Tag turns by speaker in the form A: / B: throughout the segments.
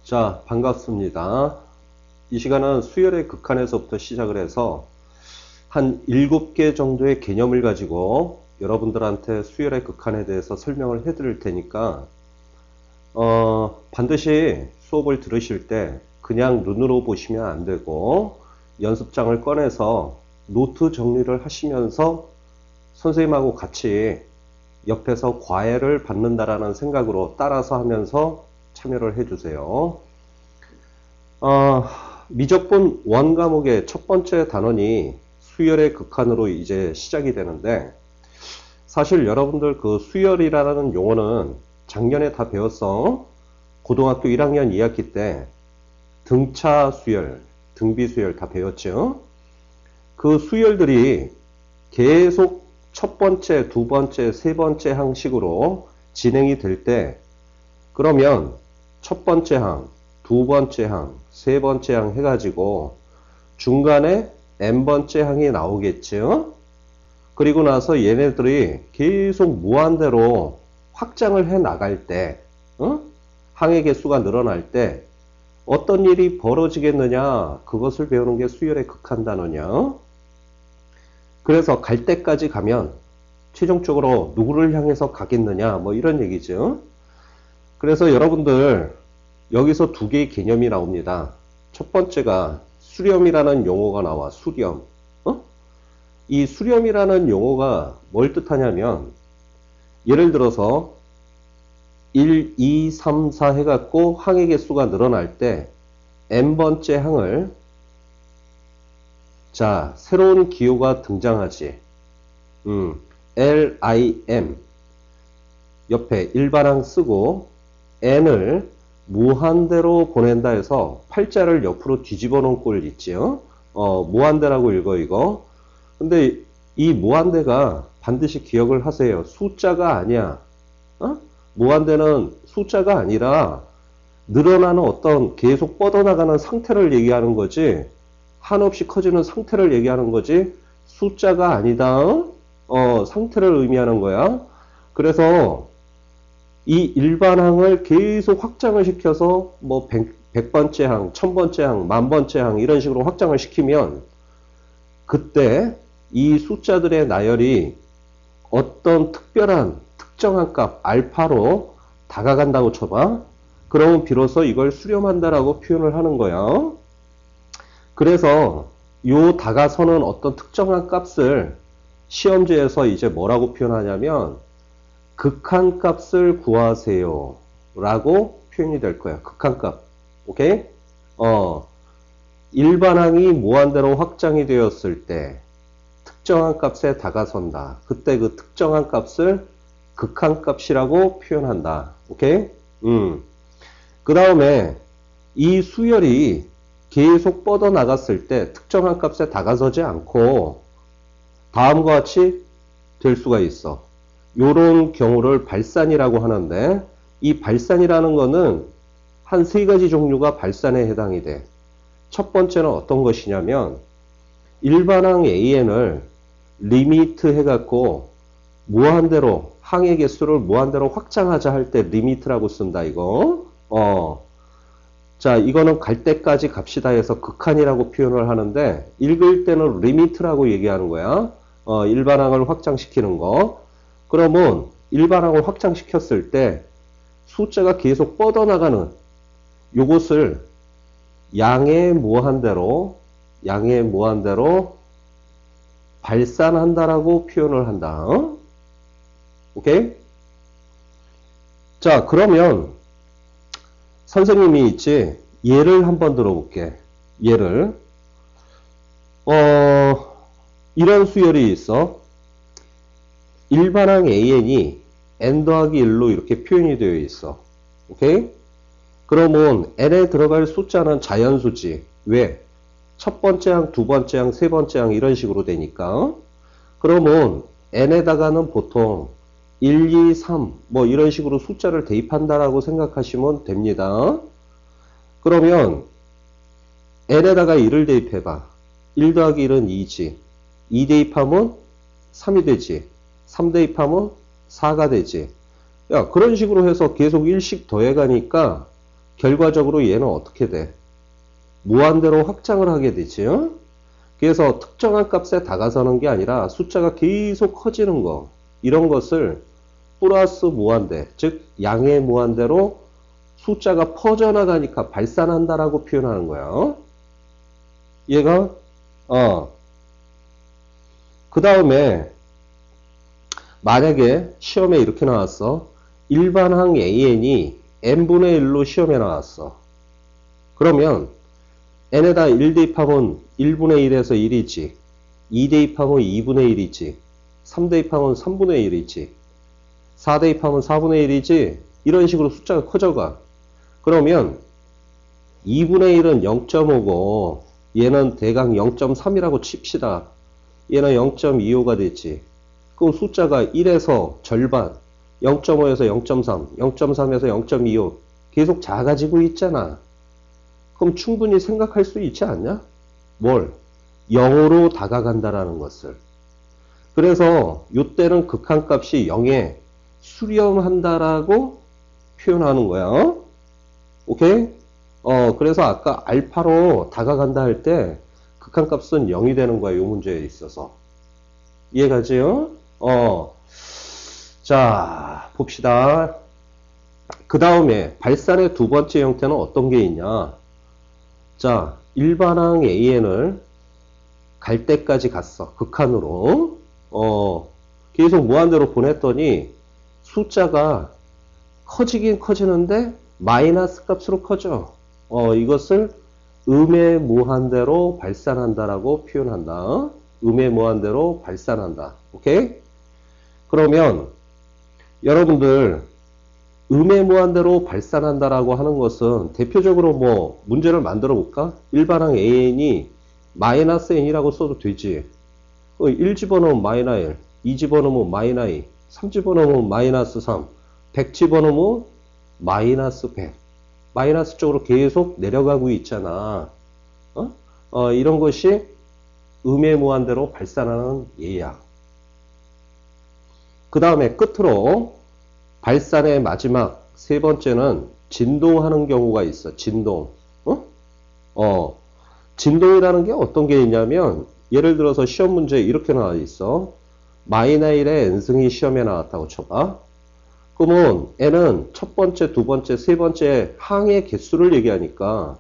A: 자, 반갑습니다. 이 시간은 수열의 극한에서부터 시작을 해서 한 7개 정도의 개념을 가지고 여러분들한테 수열의 극한에 대해서 설명을 해 드릴 테니까 반드시 수업을 들으실 때 그냥 눈으로 보시면 안 되고 연습장을 꺼내서 노트 정리를 하시면서 선생님하고 같이 옆에서 과외를 받는다라는 생각으로 따라서 하면서 참여를 해주세요. 미적분 원 과목의 첫 번째 단원이 수열의 극한으로 이제 시작이 되는데, 사실 여러분들 그 수열이라는 용어는 작년에 다 배웠어. 고등학교 1학년 2학기 때 등차 수열, 등비 수열 다 배웠죠. 그 수열들이 계속 첫 번째, 두 번째, 세 번째 항식으로 진행이 될 때, 그러면 첫 번째 항, 두 번째 항, 세 번째 항 해가지고 중간에 n번째 항이 나오겠죠. 그리고 나서 얘네들이 계속 무한대로 확장을 해 나갈 때, 항의 개수가 늘어날 때 어떤 일이 벌어지겠느냐, 그것을 배우는 게 수열의 극한 단어냐. 그래서 갈 때까지 가면 최종적으로 누구를 향해서 가겠느냐, 뭐 이런 얘기죠. 그래서 여러분들 여기서 두 개의 개념이 나옵니다. 첫 번째가 수렴이라는 용어가 나와. 수렴. 이 수렴이라는 용어가 뭘 뜻하냐면, 예를 들어서 1, 2, 3, 4 해갖고 항의 개수가 늘어날 때 n번째 항을, 자, 새로운 기호가 등장하지. LIM 옆에 일반항 쓰고 n을 무한대로 보낸다 해서 팔자를 옆으로 뒤집어 놓은 꼴 있지요. 무한대라고 읽어 이거. 근데 이 무한대가 반드시 기억을 하세요. 숫자가 아니야. 무한대는 숫자가 아니라 늘어나는 어떤 계속 뻗어나가는 상태를 얘기하는 거지, 한없이 커지는 상태를 얘기하는 거지, 숫자가 아니다. 상태를 의미하는 거야. 그래서 이 일반항을 계속 확장을 시켜서 뭐 100번째 항, 1000번째 항, 10,000번째 항 이런 식으로 확장을 시키면, 그때 이 숫자들의 나열이 어떤 특별한 특정한 값 알파로 다가간다고 쳐봐. 그러면 비로소 이걸 수렴한다라고 표현을 하는 거야. 그래서 요 다가서는 어떤 특정한 값을 시험지에서 이제 뭐라고 표현하냐면 극한값을 구하세요 라고 표현이 될 거야. 극한값. 오케이? 일반항이 무한대로 확장이 되었을 때 특정한 값에 다가선다. 그때 그 특정한 값을 극한값이라고 표현한다. 오케이? 그 다음에 이 수열이 계속 뻗어나갔을 때 특정한 값에 다가서지 않고 다음과 같이 될 수가 있어. 요런 경우를 발산이라고 하는데, 이 발산이라는 거는 한 세 가지 종류가 발산에 해당이 돼. 첫 번째는 어떤 것이냐면, 일반항 AN을 리미트 해갖고 무한대로 항의 개수를 무한대로 확장하자 할 때 리미트라고 쓴다 이거. 자, 이거는 갈 때까지 갑시다 해서 극한이라고 표현을 하는데, 읽을 때는 리미트라고 얘기하는 거야. 일반항을 확장시키는 거. 그러면 일반항을 확장시켰을 때 숫자가 계속 뻗어나가는 요것을 양의 무한대로 발산한다라고 표현을 한다. 오케이? 자, 그러면 선생님이 있지, 예를 한번 들어볼게. 예를 이런 수열이 있어. 일반항 AN이 n 더하기 1로 이렇게 표현이 되어 있어. 오케이? 그러면 n에 들어갈 숫자는 자연수지. 왜? 첫 번째 항, 두 번째 항, 세 번째 항 이런 식으로 되니까. 그러면 n에다가는 보통 1, 2, 3 뭐 이런 식으로 숫자를 대입한다라고 생각하시면 됩니다. 그러면 n에다가 1을 대입해봐. 1 더하기 1은 2지. 2 대입하면 3이 되지. 3 대입하면 4가 되지. 야, 그런 식으로 해서 계속 1씩 더해가니까 결과적으로 얘는 어떻게 돼? 무한대로 확장을 하게 되지. 그래서 특정한 값에 다가서는 게 아니라 숫자가 계속 커지는 거. 이런 것을 플러스 무한대, 즉 양의 무한대로 숫자가 퍼져나가니까 발산한다라고 표현하는 거야. 얘가 그 다음에 만약에 시험에 이렇게 나왔어. 일반항 AN이 n분의 1로 시험에 나왔어. 그러면 n에다 1 대입하면 1분의 1에서 1이지. 2 대입하면 2분의 1이지. 3 대입하면 3분의 1이지. 4 대입하면 4분의 1이지. 이런 식으로 숫자가 커져가. 그러면 2분의 1은 0.5고 얘는 대강 0.3이라고 칩시다. 얘는 0.25가 됐지. 그럼 숫자가 1에서 절반, 0.5에서 0.3, 0.3에서 0.25 계속 작아지고 있잖아. 그럼 충분히 생각할 수 있지 않냐? 뭘? 0으로 다가간다라는 것을. 그래서 이때는 극한값이 0에 수렴한다라고 표현하는 거야. 오케이? 그래서 아까 알파로 다가간다 할 때 극한값은 0이 되는 거야. 이 문제에 있어서. 이해가지요? 자, 봅시다. 그 다음에 발산의 두 번째 형태는 어떤 게 있냐? 자, 일반항 AN을 갈 때까지 갔어. 극한으로. 계속 무한대로 보냈더니 숫자가 커지긴 커지는데 마이너스 값으로 커져. 이것을 음의 무한대로 발산한다라고 표현한다. 음의 무한대로 발산한다. 오케이? 그러면 여러분들 음의 무한대로 발산한다라고 하는 것은 대표적으로 뭐 문제를 만들어 볼까? 일반항 AN이 마이너스 n이라고 써도 되지. 1 집어넣으면 마이너스 1, 2 집어넣으면 마이너스 2, 3 집어넣으면 마이너스 3, 100 집어넣으면 마이너스 100. 마이너스 쪽으로 계속 내려가고 있잖아. 이런 것이 음의 무한대로 발산하는 예야. 그 다음에 끝으로 발산의 마지막 세 번째는 진동하는 경우가 있어. 진동. 진동이라는 게 어떤 게 있냐면 예를 들어서 시험 문제에 이렇게 나와 있어. 마이너스 1의 n승이 시험에 나왔다고 쳐봐. 그러면 n은 첫 번째, 두 번째, 세 번째 항의 개수를 얘기하니까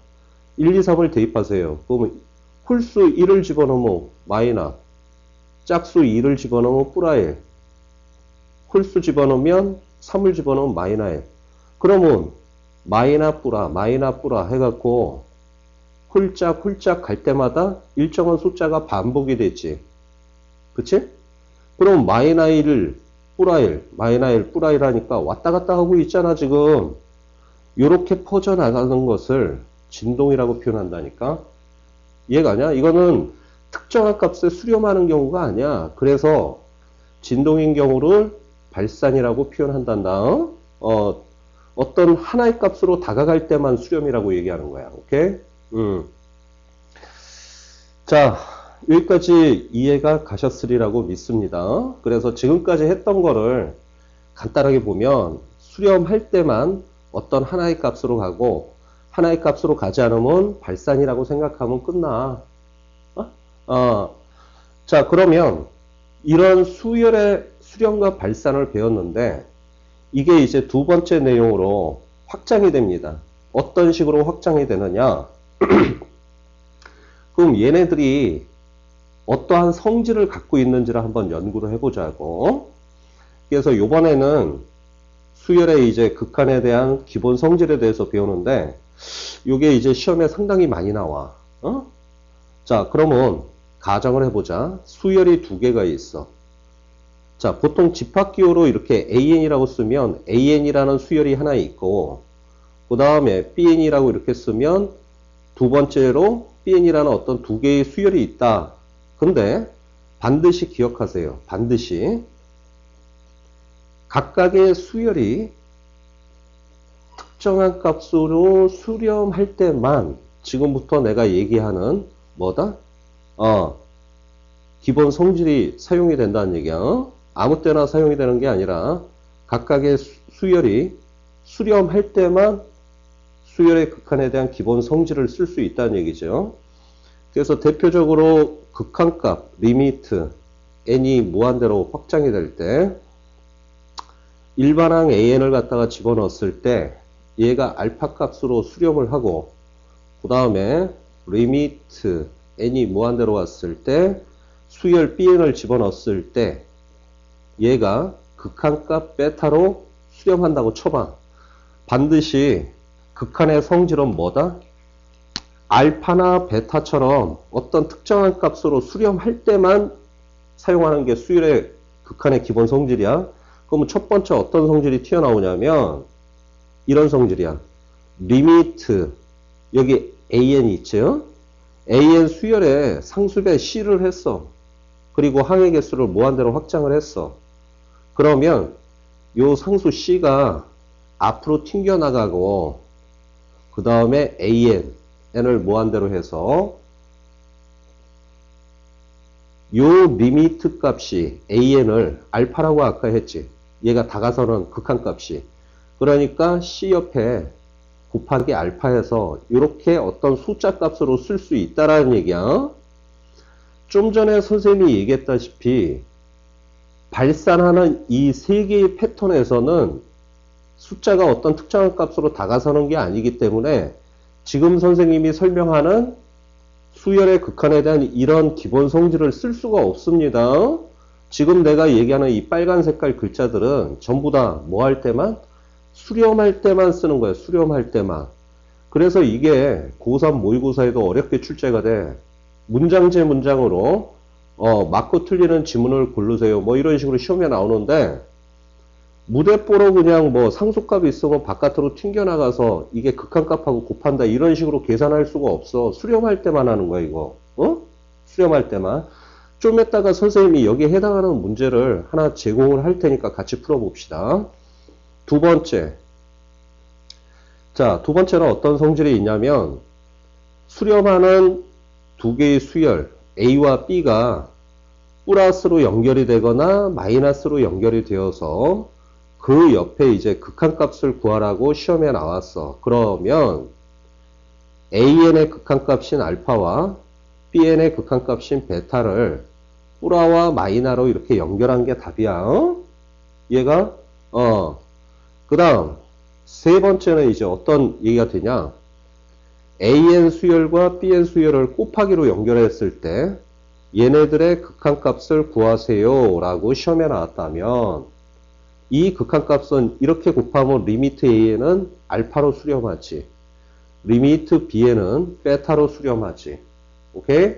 A: 1, 2, 3을 대입하세요. 그러면 홀수 1을 집어넣으면 마이너, 짝수 2를 집어넣으면 플라일, 홀수 집어넣으면 3을 집어넣으면 마이너 1. 그러면 마이너 플라 해갖고 홀짝 갈 때마다 일정한 숫자가 반복이 됐지. 그치? 그럼 마이너 1을 플라일, 마이너 1 플라일 하니까 왔다 갔다 하고 있잖아, 지금. 요렇게 퍼져나가는 것을 진동이라고 표현한다니까. 이해가 아냐? 이거는 특정한 값에 수렴하는 경우가 아니야. 그래서 진동인 경우를 발산이라고 표현한단다. 어떤 하나의 값으로 다가갈 때만 수렴이라고 얘기하는 거야. 오케이? 자, 여기까지 이해가 가셨으리라고 믿습니다. 그래서 지금까지 했던 거를 간단하게 보면 수렴할 때만 어떤 하나의 값으로 가고 하나의 값으로 가지 않으면 발산이라고 생각하면 끝나. 자, 그러면 이런 수열의 수렴과 발산을 배웠는데 이게 이제 두 번째 내용으로 확장이 됩니다. 어떤 식으로 확장이 되느냐? 그럼 얘네들이 어떠한 성질을 갖고 있는지를 한번 연구를 해보자고. 그래서 이번에는 수열의 이제 극한에 대한 기본 성질에 대해서 배우는데 이게 이제 시험에 상당히 많이 나와. 자, 그러면 가정을 해보자. 수열이 두 개가 있어. 자, 보통 집합기호로 이렇게 AN이라고 쓰면 AN이라는 수열이 하나 있고 그 다음에 BN이라고 이렇게 쓰면 두 번째로 BN이라는 어떤 두 개의 수열이 있다. 근데 반드시 기억하세요. 반드시 각각의 수열이 특정한 값으로 수렴할 때만 지금부터 내가 얘기하는 뭐다? 기본 성질이 사용이 된다는 얘기야. 아무 때나 사용이 되는 게 아니라 각각의 수열이 수렴할 때만 수열의 극한에 대한 기본 성질을 쓸 수 있다는 얘기죠. 그래서 대표적으로 극한값, 리미트, n이 무한대로 확장이 될 때 일반항 an을 갖다가 집어넣었을 때 얘가 알파 값으로 수렴을 하고 그 다음에 리미트 n이 무한대로 왔을 때 수열 bn을 집어넣었을 때 얘가 극한값 베타로 수렴한다고 쳐봐. 반드시 극한의 성질은 뭐다? 알파나 베타처럼 어떤 특정한 값으로 수렴할 때만 사용하는 게 수열의 극한의 기본 성질이야. 그러면 첫 번째 어떤 성질이 튀어나오냐면 이런 성질이야. 리미트, 여기 an 있죠? an 수열에 상수배 c를 했어. 그리고 항의 개수를 무한대로 확장을 했어. 그러면 요 상수 c가 앞으로 튕겨나가고 그 다음에 n을 무한대로 해서 요 리미트 값이 an을 알파라고 아까 했지. 얘가 다가서는 극한값이. 그러니까 c 옆에 곱하기 알파해서 이렇게 어떤 숫자 값으로 쓸 수 있다라는 얘기야. 좀 전에 선생님이 얘기했다시피 발산하는 이 세 개의 패턴에서는 숫자가 어떤 특정한 값으로 다가서는 게 아니기 때문에 지금 선생님이 설명하는 수열의 극한에 대한 이런 기본 성질을 쓸 수가 없습니다. 지금 내가 얘기하는 이 빨간 색깔 글자들은 전부 다 뭐 할 때만? 수렴할 때만 쓰는 거예요. 수렴할 때만. 그래서 이게 고3 모의고사에도 어렵게 출제가 돼. 문장제 문장으로 맞고 틀리는 지문을 고르세요. 뭐 이런 식으로 시험에 나오는데 무대뽀로 그냥 뭐 상수값이 있으면 바깥으로 튕겨나가서 이게 극한값하고 곱한다 이런 식으로 계산할 수가 없어. 수렴할 때만 하는 거야 이거. 수렴할 때만. 좀 이따가 선생님이 여기에 해당하는 문제를 하나 제공을 할 테니까 같이 풀어봅시다. 두 번째. 자, 두 번째는 어떤 성질이 있냐면 수렴하는 두 개의 수열 A와 B가 플러스로 연결이 되거나 마이너스로 연결이 되어서 그 옆에 이제 극한값을 구하라고 시험에 나왔어. 그러면 AN의 극한값인 알파와 BN의 극한값인 베타를 플러와 마이너로 이렇게 연결한 게 답이야. 얘가 그 다음 세 번째는 이제 어떤 얘기가 되냐. AN 수열과 BN 수열을 곱하기로 연결했을 때 얘네들의 극한값을 구하세요 라고 시험에 나왔다면 이 극한값은 이렇게 곱하면 리미트 AN은 알파로 수렴하지. 리미트 BN은 베타로 수렴하지. 오케이?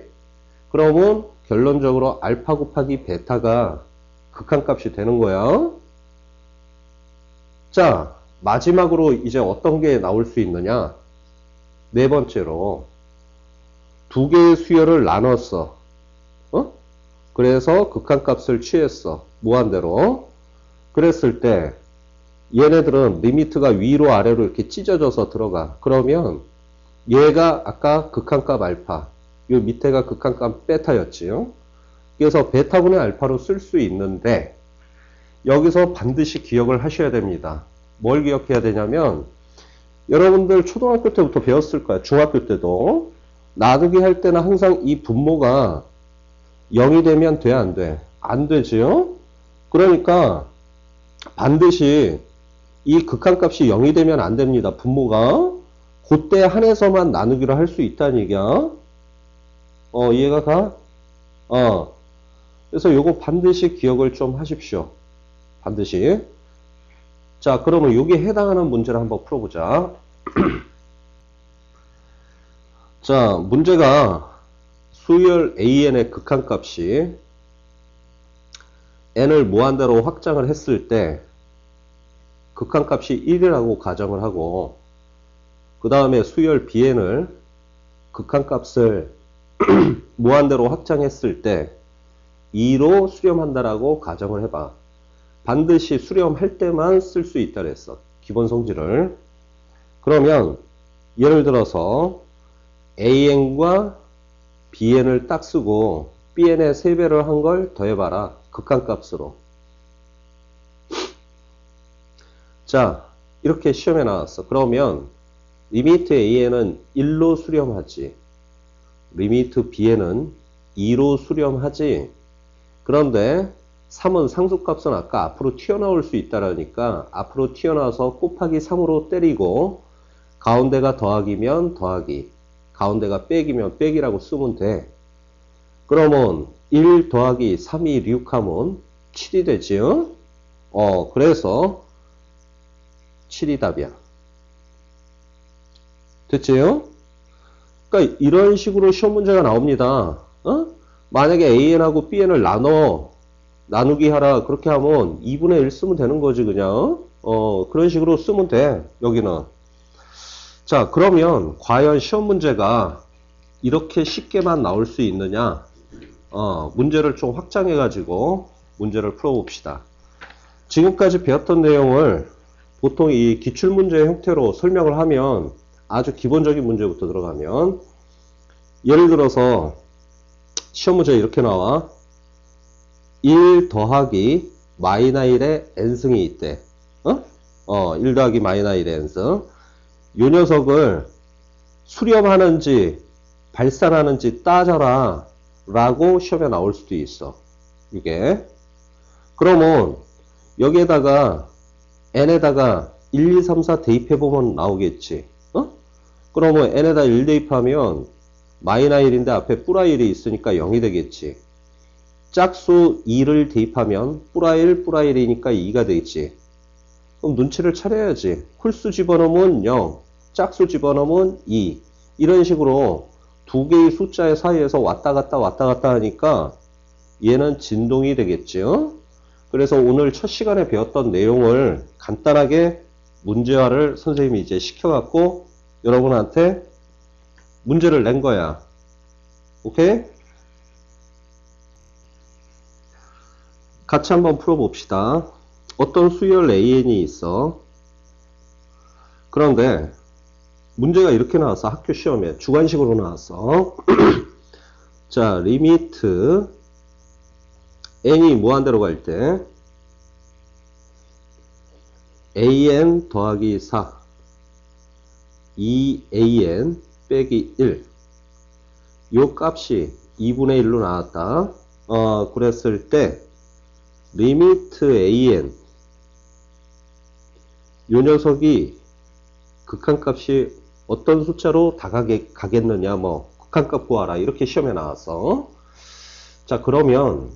A: 그러면 결론적으로 알파 곱하기 베타가 극한값이 되는 거야. 자, 마지막으로 이제 어떤 게 나올 수 있느냐? 네 번째로 두 개의 수열을 나눴어. 그래서 극한값을 취했어. 무한대로. 그랬을 때 얘네들은 리미트가 위로 아래로 이렇게 찢어져서 들어가. 그러면 얘가 아까 극한값 알파, 요 밑에가 극한값 베타였지요. 그래서 베타분의 알파로 쓸 수 있는데 여기서 반드시 기억을 하셔야 됩니다. 뭘 기억해야 되냐면 여러분들 초등학교 때부터 배웠을 거야. 중학교 때도. 나누기 할 때는 항상 이 분모가 0이 되면 돼, 안 돼? 안 되지요? 그러니까 반드시 이 극한값이 0이 되면 안 됩니다. 분모가. 그때 한해서만 나누기로 할 수 있다는 얘기야. 이해가 가? 그래서 요거 반드시 기억을 좀 하십시오. 반드시. 자, 그러면 여기에 해당하는 문제를 한번 풀어보자. 자, 문제가 수열 AN의 극한값이 n을 무한대로 확장을 했을 때 극한값이 1이라고 가정을 하고 그 다음에 수열 BN을 극한값을 무한대로 확장했을 때 2로 수렴한다라고 가정을 해봐. 반드시 수렴할 때만 쓸 수 있다 그랬어. 기본 성질을. 그러면 예를 들어서 AN과 BN을 딱 쓰고 BN의 3배를 한 걸 더해봐라. 극한값으로. 자, 이렇게 시험에 나왔어. 그러면 리미트 a에는 1로 수렴하지. 리미트 b에는 2로 수렴하지. 그런데 3은 상수값은 아까 앞으로 튀어나올 수 있다라니까 앞으로 튀어나와서 곱하기 3으로 때리고 가운데가 더하기면 더하기, 가운데가 빼기면 빼기라고 쓰면 돼. 그러면 1 더하기 3이 6하면 7이 되지요? 그래서 7이 답이야. 됐지요? 그러니까 이런 식으로 시험 문제가 나옵니다. 만약에 AN하고 BN을 나누기 하라 그렇게 하면 2분의 1 쓰면 되는 거지 그냥. 그런 식으로 쓰면 돼 여기는. 자, 그러면 과연 시험 문제가 이렇게 쉽게만 나올 수 있느냐? 문제를 좀 확장해 가지고 문제를 풀어봅시다. 지금까지 배웠던 내용을 보통 이 기출문제 형태로 설명을 하면 아주 기본적인 문제부터 들어가면, 예를 들어서 시험 문제 이렇게 나와. 1 더하기 마이너 1의 n승이 있대. 1 더하기 마이너 1의 n승. 요 녀석을 수렴하는지 발산하는지 따져라 라고 시험에 나올 수도 있어. 이게. 그러면 여기에다가 n에다가 1, 2, 3, 4 대입해보면 나오겠지. 그러면 n에다 1 대입하면 마이너 1인데 앞에 뿌라 1이 있으니까 0이 되겠지. 짝수 2를 대입하면 뿌라 1, 뿌라 1이니까 2가 되겠지. 그럼 눈치를 차려야지. 홀수 집어넣으면 0, 짝수 집어넣으면 2. 이런 식으로 두 개의 숫자의 사이에서 왔다 갔다 하니까 얘는 진동이 되겠죠. 그래서 오늘 첫 시간에 배웠던 내용을 간단하게 문제화를 선생님이 이제 시켜갖고 여러분한테 문제를 낸 거야. 오케이? 같이 한번 풀어봅시다. 어떤 수열 AN이 있어. 그런데 문제가 이렇게 나왔어. 학교 시험에 주관식으로 나왔어. 자, 리미트 n이 무한대로 갈 때 an 더하기 4 2an 빼기 1 요 값이 2분의 1로 나왔다. 그랬을 때 리미트 an 요 녀석이 극한값이 어떤 숫자로 가겠느냐, 뭐 극한값 구하라 이렇게 시험에 나왔어. 자, 그러면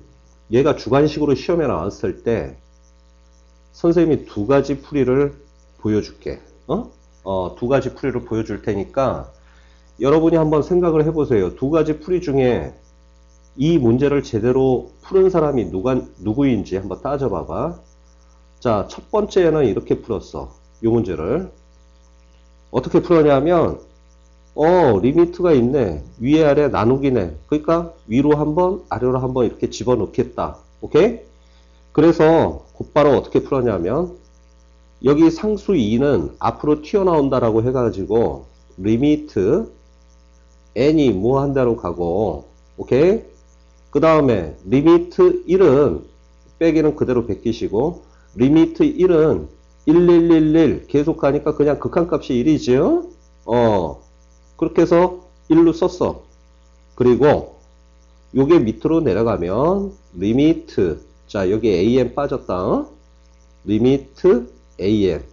A: 얘가 주관식으로 시험에 나왔을 때 선생님이 두 가지 풀이를 보여줄게. 두 가지 풀이를 보여줄 테니까 여러분이 한번 생각을 해보세요. 두 가지 풀이 중에 이 문제를 제대로 푸는 사람이 누구인지 한번 따져봐봐. 자, 첫 번째는 이렇게 풀었어. 이 문제를 어떻게 풀었냐면 리미트가 있네. 위에 아래 나누기네. 그러니까 위로 한번 아래로 한번 이렇게 집어넣겠다. 오케이? 그래서 곧바로 어떻게 풀었냐면 여기 상수 2는 앞으로 튀어나온다라고 해가지고 리미트 n이 무한대로 가고, 오케이? 그 다음에 리미트 1은 빼기는 그대로 베끼시고 리미트 1은 1111 계속 가니까 그냥 극한값이 1이죠. 그렇게 해서 1로 썼어. 그리고 요게 밑으로 내려가면 리미트, 자 여기 an 빠졌다. 리미트 an,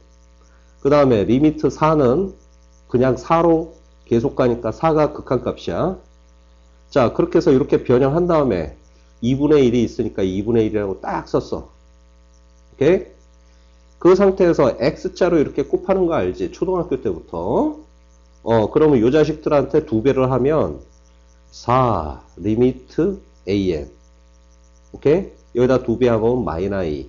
A: 그 다음에 리미트 4는 그냥 4로 계속 가니까 4가 극한값이야. 자, 그렇게 해서 이렇게 변형한 다음에 2분의 1이 있으니까 2분의 1이라고 딱 썼어. 오케이? 그 상태에서 x자로 이렇게 곱하는 거 알지? 초등학교 때부터. 그러면 요 자식들한테 2배를 하면 4 리미트 an. 오케이? 여기다 2배 하면 마이너 2.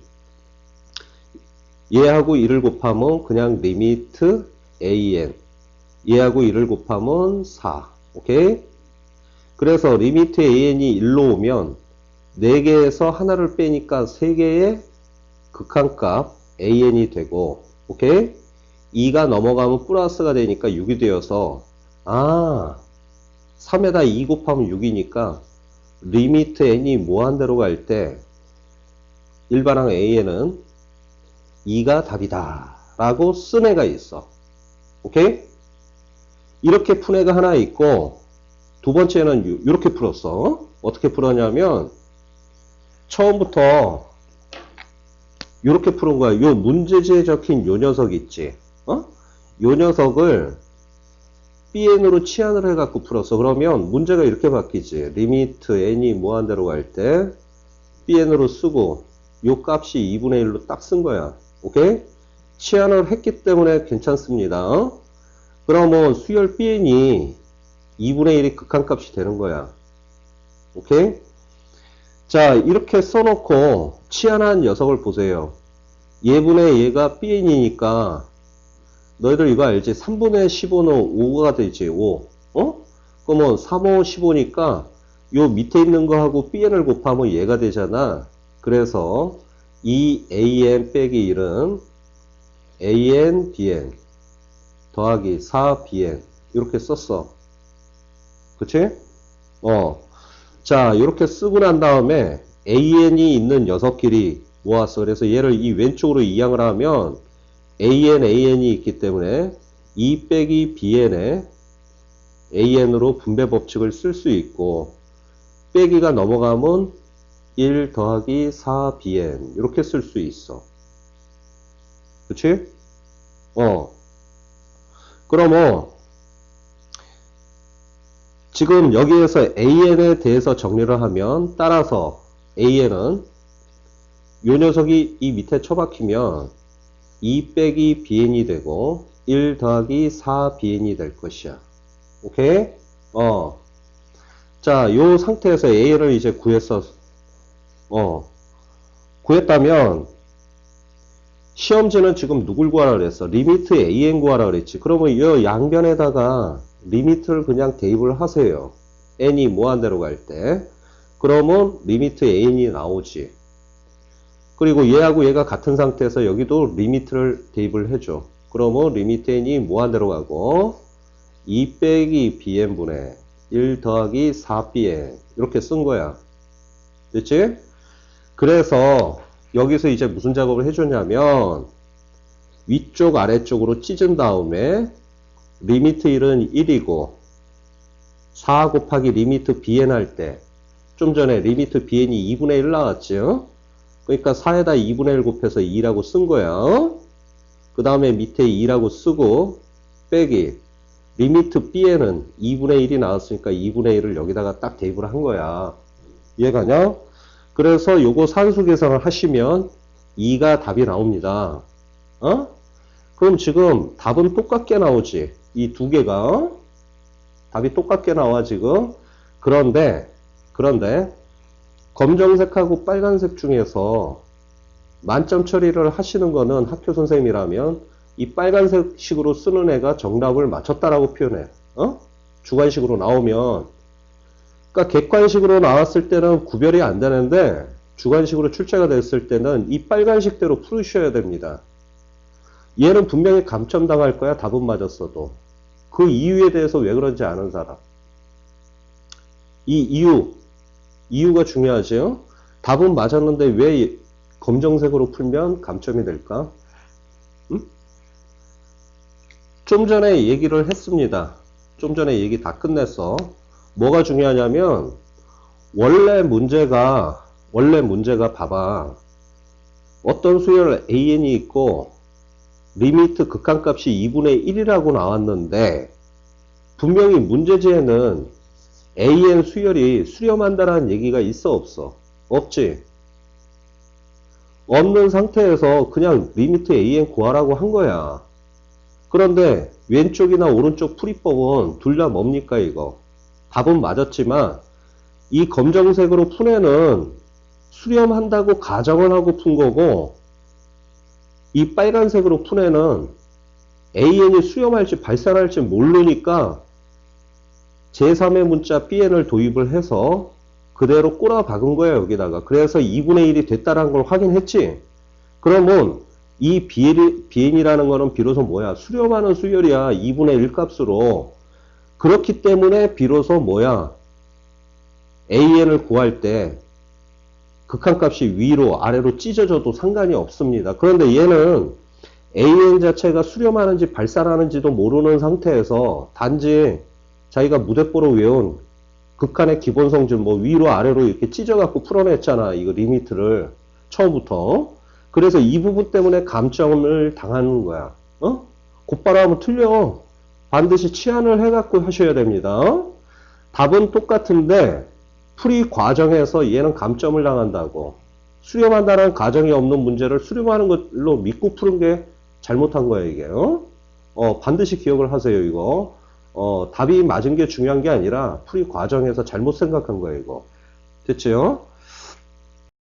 A: 얘하고 1을 곱하면 그냥 리미트 an. 얘하고 1을 곱하면 4. 오케이? 그래서 리미트 an이 1로 오면 4개에서 하나를 빼니까 3개의 극한값 an이 되고, 오케이? 2가 넘어가면 플러스가 되니까 6이 되어서 3에다 2 곱하면 6이니까 리미트 n이 무한대로 갈 때 일반항 an은 2가 답이다 라고 쓴 애가 있어. 오케이? 이렇게 푼 애가 하나 있고, 두 번째는 이렇게 풀었어. 어떻게 풀었냐면, 처음부터 이렇게 푸는 거야. 요 문제지에 적힌 요 녀석 있지. 요 녀석을 bn으로 치환을 해갖고 풀었어. 그러면 문제가 이렇게 바뀌지. 리미트 n이 무한대로 갈 때 bn으로 쓰고 요 값이 2분의 1로 딱 쓴 거야. 오케이? 치환을 했기 때문에 괜찮습니다. 그러면 수열 bn이 2분의 1이 극한값이 되는 거야. 오케이? 자, 이렇게 써놓고 치환한 녀석을 보세요. 얘분의 얘가 bn이니까 너희들 이거 알지? 3분의 15는 5가 되지. 5. 그러면 3, 5, 15니까 요 밑에 있는 거하고 bn을 곱하면 얘가 되잖아. 그래서 이 an 빼기 1은 an bn 더하기 4bn 이렇게 썼어. 그치? 자, 이렇게 쓰고 난 다음에 an이 있는 녀석끼리 모았어. 그래서 얘를 이 왼쪽으로 이항을 하면 an이 있기 때문에 2 빼기 bn에 an으로 분배 법칙을 쓸 수 있고, 빼기가 넘어가면 1 더하기 4bn 이렇게 쓸 수 있어. 그치? 그러면 지금 여기에서 an에 대해서 정리를 하면, 따라서 an은 요 녀석이 이 밑에 처박히면 2 빼기 bn이 되고 1 더하기 4bn이 될 것이야. 오케이? 자, 요 상태에서 a를 이제 구했다면 시험지는 지금 누굴 구하라 그랬어? 리미트 an 구하라 그랬지. 그러면 이 양변에다가 리미트를 그냥 대입을 하세요. n이 무한대로 갈 때. 그러면 리미트 an이 나오지. 그리고 얘하고 얘가 같은 상태에서 여기도 리미트를 대입을 해줘. 그러면 리미트 n이 무한대로 가고 2 빼기 bn분의 1 더하기 4bn 이렇게 쓴 거야. 됐지? 그래서 여기서 이제 무슨 작업을 해줬냐면, 위쪽 아래쪽으로 찢은 다음에 리미트 1은 1이고 4 곱하기 리미트 bn 할 때 좀 전에 리미트 bn이 2분의 1 나왔죠. 그러니까 4에다 2분의 1 곱해서 2라고 쓴 거야. 그 다음에 밑에 2라고 쓰고 빼기 리미트 bn은 2분의 1이 나왔으니까 2분의 1을 여기다가 딱 대입을 한 거야. 이해가냐? 그래서 요거 산수 계산을 하시면 2가 답이 나옵니다. 그럼 지금 답은 똑같게 나오지. 이 두 개가 답이 똑같게 나와 지금. 그런데 검정색하고 빨간색 중에서 만점 처리를 하시는 거는 학교 선생님이라면 이 빨간색 식으로 쓰는 애가 정답을 맞췄다라고 표현해. 주관식으로 나오면. 그러니까 객관식으로 나왔을 때는 구별이 안 되는데 주관식으로 출제가 됐을 때는 이 빨간식대로 풀으셔야 됩니다. 얘는 분명히 감점당할 거야. 답은 맞았어도. 그 이유에 대해서 왜 그런지 아는 사람. 이 이유가 중요하죠. 답은 맞았는데 왜 검정색으로 풀면 감점이 될까? 좀 전에 얘기를 했습니다. 좀 전에 얘기 다 끝냈어. 뭐가 중요하냐면 원래 문제가 봐봐. 어떤 수열 an이 있고 리미트 극한값이 2분의 1이라고 나왔는데 분명히 문제지에는 an 수열이 수렴한다라는 얘기가 있어 없어? 없지. 없는 상태에서 그냥 리미트 an 구하라고 한 거야. 그런데 왼쪽이나 오른쪽 풀이법은 둘 다 뭡니까 이거? 답은 맞았지만 이 검정색으로 푼 애는 수렴한다고 가정을 하고 푼 거고, 이 빨간색으로 푼 애는 an이 수렴할지 발산할지 모르니까 제3의 문자 bn을 도입을 해서 그대로 꼬라 박은 거야 여기다가. 그래서 2분의 1이 됐다는 걸 확인했지. 그러면 이 bn이라는 거는 비로소 뭐야? 수렴하는 수열이야. 2분의 1 값으로. 그렇기 때문에 비로소 뭐야? an을 구할 때 극한값이 위로 아래로 찢어져도 상관이 없습니다. 그런데 얘는 AN 자체가 수렴하는지 발산하는지도 모르는 상태에서 단지 자기가 무대뽀로 외운 극한의 기본 성질 뭐 위로 아래로 이렇게 찢어갖고 풀어냈잖아. 이거 리미트를 처음부터. 그래서 이 부분 때문에 감점을 당하는 거야. 어? 곧바로 하면 틀려. 반드시 치환을 해갖고 하셔야 됩니다. 답은 똑같은데 풀이 과정에서 얘는 감점을 당한다고. 수렴한다는 가정이 없는 문제를 수렴하는 걸로 믿고 푸는 게 잘못한 거예요, 이게. 반드시 기억을 하세요, 이거. 답이 맞은 게 중요한 게 아니라 풀이 과정에서 잘못 생각한 거예요, 이거. 됐죠?